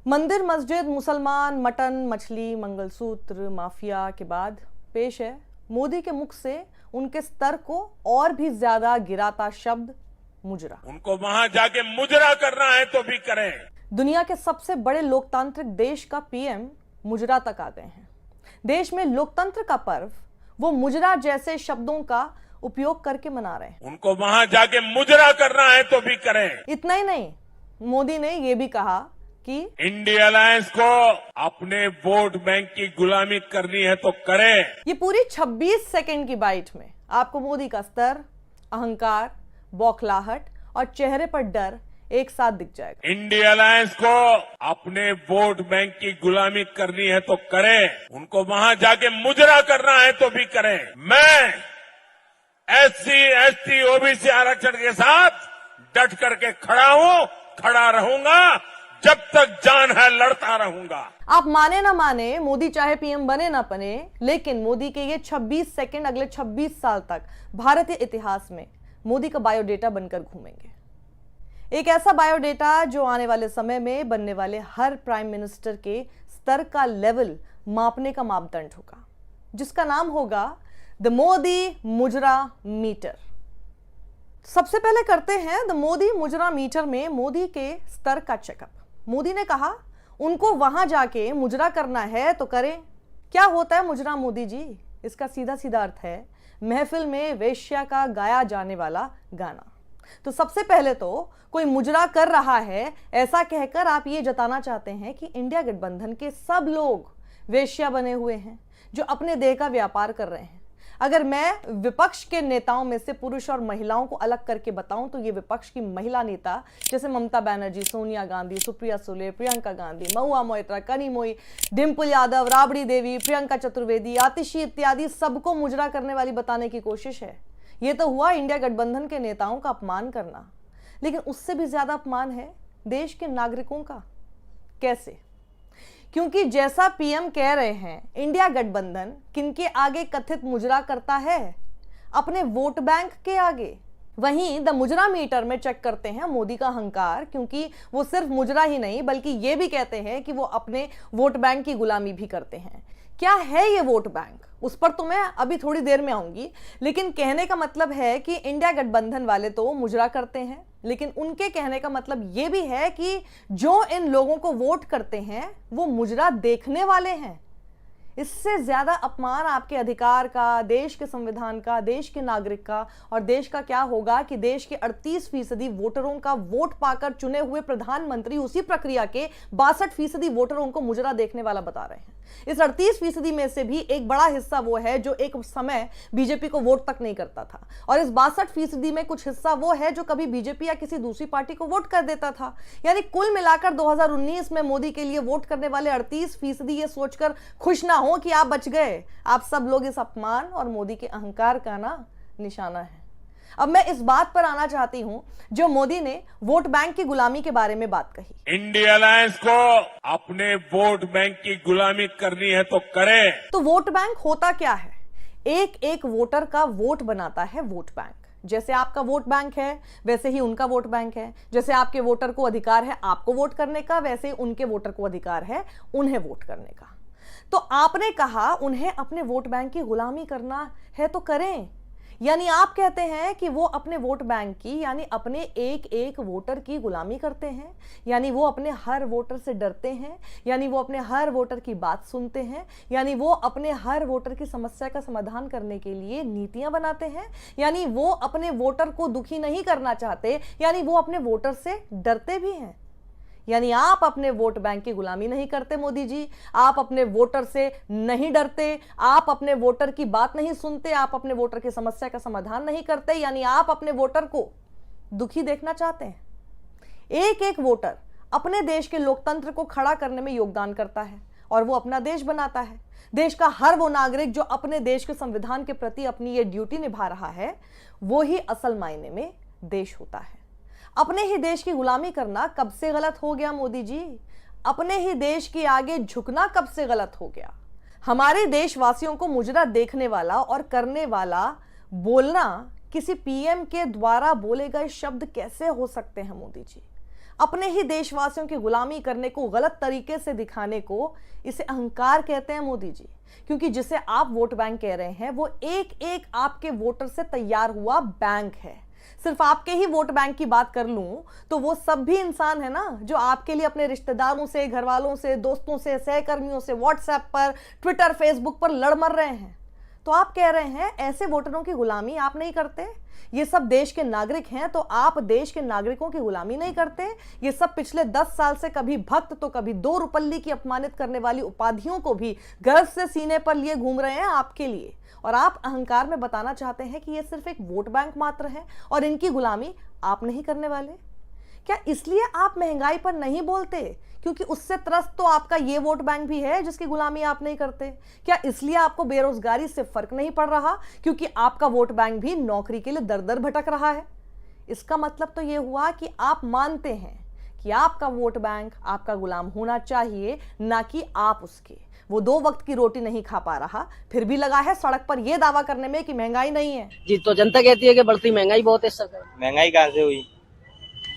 मंदिर, मस्जिद, मुसलमान, मटन, मछली, मंगलसूत्र माफिया के बाद पेश है मोदी के मुख से उनके स्तर को और भी ज्यादा गिराता शब्द मुजरा। उनको वहां जाके मुजरा करना है तो भी करें। दुनिया के सबसे बड़े लोकतांत्रिक देश का पीएम मुजरा तक आ गए हैं। देश में लोकतंत्र का पर्व वो मुजरा जैसे शब्दों का उपयोग करके मना रहे हैं। उनको वहां जाके मुजरा करना है तो भी करें। इतना ही नहीं, मोदी ने यह भी कहा कि इंडिया अलायंस को अपने वोट बैंक की गुलामी करनी है तो करें। ये पूरी 26 सेकंड की बाइट में आपको मोदी का स्तर, अहंकार, बौखलाहट और चेहरे पर डर एक साथ दिख जाएगा। इंडिया अलायंस को अपने वोट बैंक की गुलामी करनी है तो करें। उनको वहां जाके मुजरा करना है तो भी करें। मैं एससी, एसटी, ओबीसी आरक्षण के साथ डट करके खड़ा हूं, खड़ा रहूंगा, जब तक जान है लड़ता रहूंगा। आप माने ना माने, मोदी चाहे पीएम बने ना बने, लेकिन मोदी के ये 26 सेकंड अगले 26 साल तक भारतीय इतिहास में मोदी का बायोडेटा बनकर घूमेंगे। एक ऐसा बायोडेटा जो आने वाले समय में बनने वाले हर प्राइम मिनिस्टर के स्तर का लेवल मापने का मापदंड होगा, जिसका नाम होगा द मोदी मुजरा मीटर। सबसे पहले करते हैं द मोदी मुजरा मीटर में मोदी के स्तर का चेकअप। मोदी ने कहा उनको वहां जाके मुजरा करना है तो करें। क्या होता है मुजरा मोदी जी? इसका सीधा सीधा अर्थ है महफिल में वेश्या का गाया जाने वाला गाना। तो सबसे पहले तो कोई मुजरा कर रहा है ऐसा कहकर आप ये जताना चाहते हैं कि इंडिया गठबंधन के सब लोग वेश्या बने हुए हैं जो अपने देह का व्यापार कर रहे हैं। अगर मैं विपक्ष के नेताओं में से पुरुष और महिलाओं को अलग करके बताऊं तो ये विपक्ष की महिला नेता जैसे ममता बनर्जी, सोनिया गांधी, सुप्रिया सुले, प्रियंका गांधी, महुआ मोइत्रा, कनी मोई, डिम्पल यादव, राबड़ी देवी, प्रियंका चतुर्वेदी, आतिशी इत्यादि सबको मुजरा करने वाली बताने की कोशिश है। ये तो हुआ इंडिया गठबंधन के नेताओं का अपमान करना, लेकिन उससे भी ज्यादा अपमान है देश के नागरिकों का। कैसे? क्योंकि जैसा पीएम कह रहे हैं, इंडिया गठबंधन किनके आगे कथित मुजरा करता है? अपने वोट बैंक के आगे। वहीं द मुजरा मीटर में चेक करते हैं मोदी का अहंकार, क्योंकि वो सिर्फ मुजरा ही नहीं बल्कि ये भी कहते हैं कि वो अपने वोट बैंक की गुलामी भी करते हैं। क्या है ये वोट बैंक? उस पर तो मैं अभी थोड़ी देर में आऊंगी, लेकिन कहने का मतलब है कि इंडिया गठबंधन वाले तो मुजरा करते हैं, लेकिन उनके कहने का मतलब यह भी है कि जो इन लोगों को वोट करते हैं वो मुजरा देखने वाले हैं। इससे ज्यादा अपमान आपके अधिकार का, देश के संविधान का, देश के नागरिक का और देश का क्या होगा कि देश के 38% वोटरों का वोट पाकर चुने हुए प्रधानमंत्री उसी प्रक्रिया के 62% वोटरों को मुजरा देखने वाला बता रहे हैं। इस 38% में से भी एक बड़ा हिस्सा वो है जो एक समय बीजेपी को वोट तक नहीं करता था, और इस 62% में कुछ हिस्सा वो है जो कभी बीजेपी या किसी दूसरी पार्टी को वोट कर देता था। यानी कुल मिलाकर 2019 में मोदी के लिए वोट करने वाले 38% ये सोचकर खुश ना हो कि आप बच गए। आप सब लोग इस अपमान और मोदी के अहंकार का ना निशाना है। अब मैं इस बात पर आना चाहती हूं जो मोदी ने वोट बैंक की गुलामी के बारे में बात कही। इंडिया अलायंस को अपने वोट बैंक की गुलामी करनी है तो करें। तो वोट बैंक होता क्या है? एक एक वोटर का वोट बनाता है वोट बैंक। जैसे आपका वोट बैंक है वैसे ही उनका वोट बैंक है। जैसे आपके वोटर को अधिकार है आपको वोट करने का, वैसे ही उनके वोटर को अधिकार है उन्हें वोट करने का। तो आपने कहा उन्हें अपने वोट बैंक की गुलामी करना है तो करें। यानी आप कहते हैं कि वो अपने वोट बैंक की, यानी अपने एक एक वोटर की गुलामी करते हैं, यानी वो अपने हर वोटर से डरते हैं, यानी वो अपने हर वोटर की बात सुनते हैं, यानी वो अपने हर वोटर की समस्या का समाधान करने के लिए नीतियां बनाते हैं, यानी वो अपने वोटर को दुखी नहीं करना चाहते, यानी वो अपने वोटर से डरते भी हैं। यानी आप अपने वोट बैंक की गुलामी नहीं करते मोदी जी, आप अपने वोटर से नहीं डरते, आप अपने वोटर की बात नहीं सुनते, आप अपने वोटर की समस्या का समाधान नहीं करते, यानी आप अपने वोटर को दुखी देखना चाहते हैं। एक एक वोटर अपने देश के लोकतंत्र को खड़ा करने में योगदान करता है और वो अपना देश बनाता है। देश का हर वो नागरिक जो अपने देश के संविधान के प्रति अपनी ये ड्यूटी निभा रहा है, वो ही असल मायने में देश होता है। अपने ही देश की गुलामी करना कब से गलत हो गया मोदी जी? अपने ही देश के आगे झुकना कब से गलत हो गया? हमारे देशवासियों को मुजरा देखने वाला और करने वाला बोलना किसी पीएम के द्वारा बोले गए शब्द कैसे हो सकते हैं मोदी जी? अपने ही देशवासियों की गुलामी करने को गलत तरीके से दिखाने को, इसे अहंकार कहते हैं मोदी जी। क्योंकि जिसे आप वोट बैंक कह रहे हैं वो एक एक आपके वोटर से तैयार हुआ बैंक है। सिर्फ आपके ही वोट बैंक की बात कर लूं तो वो सब भी इंसान है ना, जो आपके लिए अपने रिश्तेदारों से, घर वालों से, दोस्तों से, सहकर्मियों से व्हाट्सएप पर, ट्विटर, फेसबुक पर लड़ मर रहे हैं। तो आप कह रहे हैं ऐसे वोटरों की गुलामी आप नहीं करते? ये सब देश के नागरिक हैं तो आप देश के नागरिकों की गुलामी नहीं करते? ये सब पिछले 10 साल से कभी भक्त तो कभी 2 रुपल्ली की अपमानित करने वाली उपाधियों को भी गर्व से सीने पर लिए घूम रहे हैं आपके लिए, और आप अहंकार में बताना चाहते हैं कि ये सिर्फ एक वोट बैंक मात्र है और इनकी गुलामी आप नहीं करने वाले। क्या इसलिए आप महंगाई पर नहीं बोलते क्योंकि उससे त्रस्त तो आपका ये वोट बैंक भी है जिसकी गुलामी आप नहीं करते? क्या इसलिए आपको बेरोजगारी से फर्क नहीं पड़ रहा क्योंकि आपका वोट बैंक भी नौकरी के लिए दर दर भटक रहा है? इसका मतलब तो यह हुआ कि आप मानते हैं कि आपका वोट बैंक आपका गुलाम होना चाहिए, ना कि आप उसके। वो 2 वक्त की रोटी नहीं खा पा रहा, फिर भी लगा है सड़क पर यह दावा करने में कि महंगाई नहीं है। जी, तो जनता कहती है कि बढ़ती महंगाई बहुत है। सरकार महंगाई कहाँ से हुई?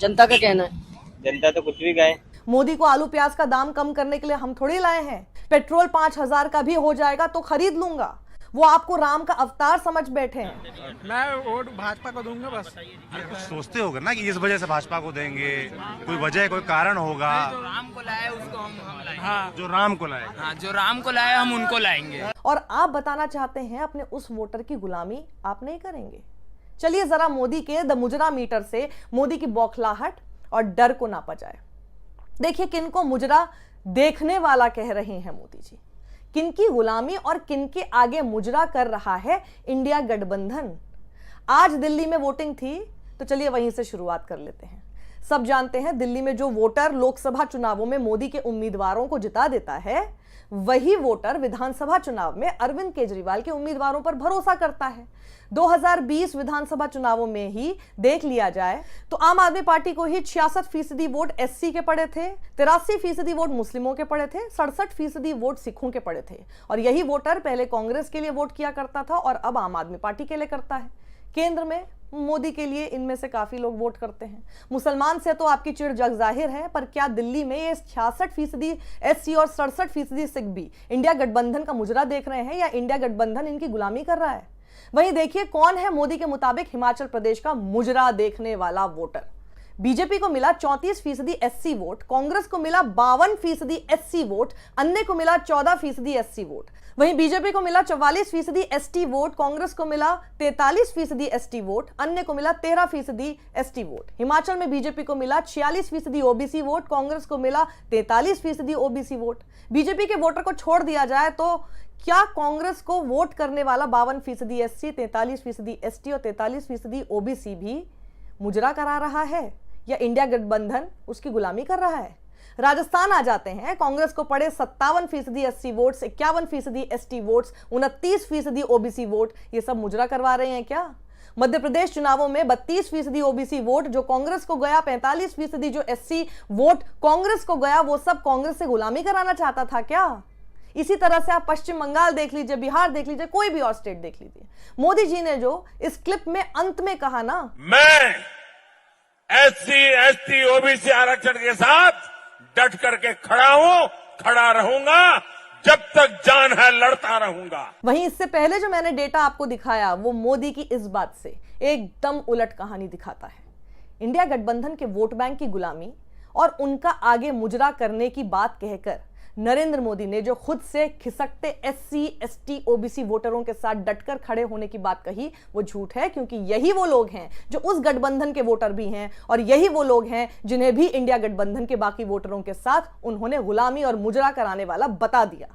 जनता का कहना है। जनता तो कुछ भी कहे। मोदी को आलू प्याज का दाम कम करने के लिए हम थोड़ी लाए हैं। पेट्रोल 5,000 का भी हो जाएगा तो खरीद लूंगा। वो आपको राम का अवतार समझ बैठे हैं। मैं वोट भाजपा को दूंगा बस। कुछ सोचते होगा ना कि इस वजह से भाजपा को देंगे, कोई वजह, कोई कारण होगा। जो राम को लाए उसको हम लाएंगे। हाँ, जो राम को लाए। हाँ, जो राम को लाए हम उनको लाएंगे। और आप बताना चाहते हैं अपने उस वोटर की गुलामी आप नहीं करेंगे। चलिए जरा मोदी के द मुजरा मीटर से मोदी की बौखलाहट और डर को नापा जाए। देखिए किनको मुजरा देखने वाला कह रहे हैं मोदी जी, किनकी गुलामी और किनके आगे मुजरा कर रहा है इंडिया गठबंधन। आज दिल्ली में वोटिंग थी तो चलिए वहीं से शुरुआत कर लेते हैं। सब जानते हैं दिल्ली में जो वोटर लोकसभा चुनावों में मोदी के उम्मीदवारों को जिता देता है, वही वोटर विधानसभा चुनाव में अरविंद केजरीवाल के उम्मीदवारों पर भरोसा करता है। 2020 विधानसभा चुनावों में ही देख लिया जाए तो आम आदमी पार्टी को ही 66% वोट एससी के पड़े थे, 83% वोट मुस्लिमों के पड़े थे, 67% वोट सिखों के पड़े थे। और यही वोटर पहले कांग्रेस के लिए वोट किया करता था और अब आम आदमी पार्टी के लिए करता है। केंद्र में मोदी के लिए इनमें से काफी लोग वोट करते हैं। मुसलमान से तो आपकी चिढ़ जग जाहिर है, पर क्या दिल्ली में ये 66% एससी और 67% सिख भी इंडिया गठबंधन का मुजरा देख रहे हैं या इंडिया गठबंधन इनकी गुलामी कर रहा है? वहीं देखिए कौन है मोदी के मुताबिक हिमाचल प्रदेश का मुजरा देखने वाला वोटर। बीजेपी को मिला 34% एससी वोट, कांग्रेस को मिला 52% एससी वोट, अन्य को मिला 14% एससी वोट। वहीं बीजेपी को मिला 44% एसटी वोट, कांग्रेस को मिला 43% एसटी वोट, अन्य को मिला 13% एसटी वोट। हिमाचल में बीजेपी को मिला 46% ओबीसी वोट, कांग्रेस को मिला 43% ओबीसी वोट। बीजेपी के वोटर को छोड़ दिया जाए तो क्या कांग्रेस को वोट करने वाला 52% एससी, 43% एसटी और 43% ओबीसी भी मुजरा करा रहा है या इंडिया गठबंधन उसकी गुलामी कर रहा है? राजस्थान आ जाते हैं। कांग्रेस को पड़े 57% SC votes, 51% ST votes, 29% OBC vote. ये सब मुजरा करवा रहे हैं क्या? मध्य प्रदेश चुनावों में 32% ओबीसी वोट जो कांग्रेस को गया, 45% जो एससी वोट कांग्रेस को गया, वो सब कांग्रेस से गुलामी कराना चाहता था क्या? इसी तरह से आप पश्चिम बंगाल देख लीजिए, बिहार देख लीजिए, कोई भी और स्टेट देख लीजिए। मोदी जी ने जो इस क्लिप में अंत में कहा ना, मैं एससी एसटी ओबीसी आरक्षण के साथ डट करके खड़ा हूं, खड़ा रहूंगा, जब तक जान है लड़ता रहूंगा। वहीं इससे पहले जो मैंने डेटा आपको दिखाया वो मोदी की इस बात से एकदम उलट कहानी दिखाता है। इंडिया गठबंधन के वोट बैंक की गुलामी और उनका आगे मुजरा करने की बात कहकर नरेंद्र मोदी ने जो खुद से खिसकते एससी एसटी ओबीसी वोटरों के साथ डटकर खड़े होने की बात कही वो झूठ है, क्योंकि यही वो लोग हैं जो उस गठबंधन के वोटर भी हैं और यही वो लोग हैं जिन्हें भी इंडिया गठबंधन के बाकी वोटरों के साथ उन्होंने गुलामी और मुजरा कराने वाला बता दिया।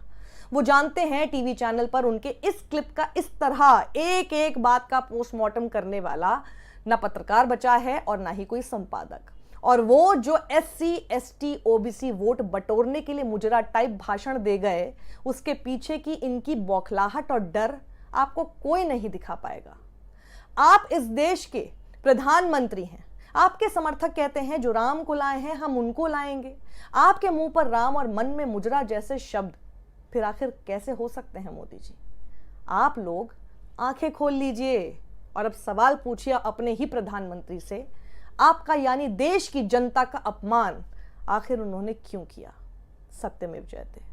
वो जानते हैं टीवी चैनल पर उनके इस क्लिप का इस तरह एक एक बात का पोस्टमार्टम करने वाला ना पत्रकार बचा है और ना ही कोई संपादक। और वो जो एससी एसटी ओबीसी वोट बटोरने के लिए मुजरा टाइप भाषण दे गए, उसके पीछे की इनकी बौखलाहट और डर आपको कोई नहीं दिखा पाएगा। आप इस देश के प्रधानमंत्री हैं, आपके समर्थक कहते हैं जो राम को लाए हैं हम उनको लाएंगे। आपके मुंह पर राम और मन में मुजरा जैसे शब्द फिर आखिर कैसे हो सकते हैं मोदी जी? आप लोग आंखें खोल लीजिए और अब सवाल पूछिए अपने ही प्रधानमंत्री से, आपका यानी देश की जनता का अपमान आखिर उन्होंने क्यों किया? सत्यमेव जयते।